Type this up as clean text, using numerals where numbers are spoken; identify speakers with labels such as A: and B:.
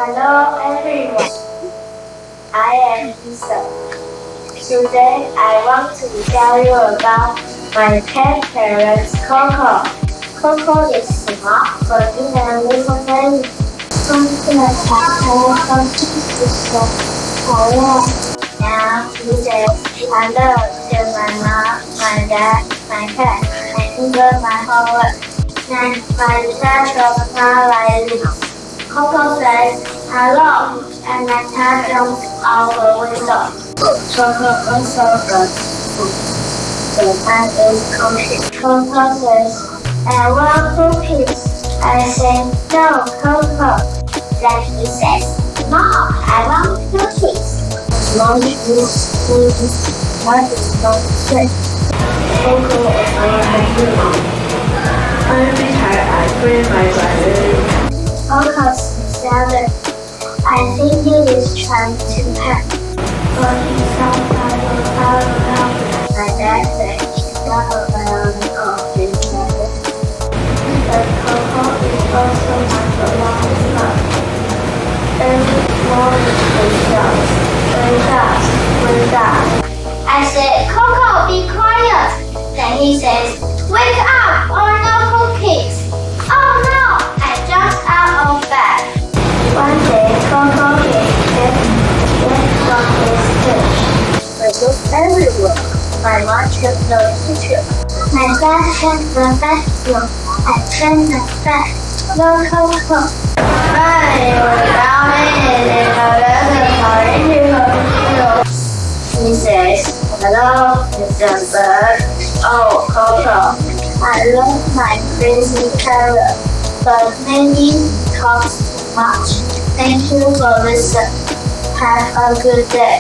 A: Hello everyone, I am Lisa. Today I want to tell you about my pet parrot Coco. Coco is small, funny and little baby. 公司的小朋友都是好乐。Now he says, hello to my mom, my dad, my cat, my sister, my whole world. And my dad goes like this. Coco says, hello, and my cat jumps out the window. Coco also goes food. The cat is cooking. Coco says, I want cookies. I say, no, Coco. Then he says, no, I want cookies. Long is what is not said. Coco is our happy mom.
B: Every time I clean my diary,
A: Coco's salad. I think he is trying to pack. But he's sometimes around. My dad said he's not around of his salad. But Coco is also my beloved mom. Every morning wake up. I said, Coco, be quiet. Then he says, wake up or no cookies. Oh no, I jumped out of bed. One day, Coco gets hit from his cage. We look everywhere. My mom took no picture. My dad checked the bathroom. I checked the bed. No Coco. I was down in a letter. He says, hello, Mr. Bird. Oh, Coco. I love my crazy parrot, but maybe talks too much. Thank you for listening. Have a good day.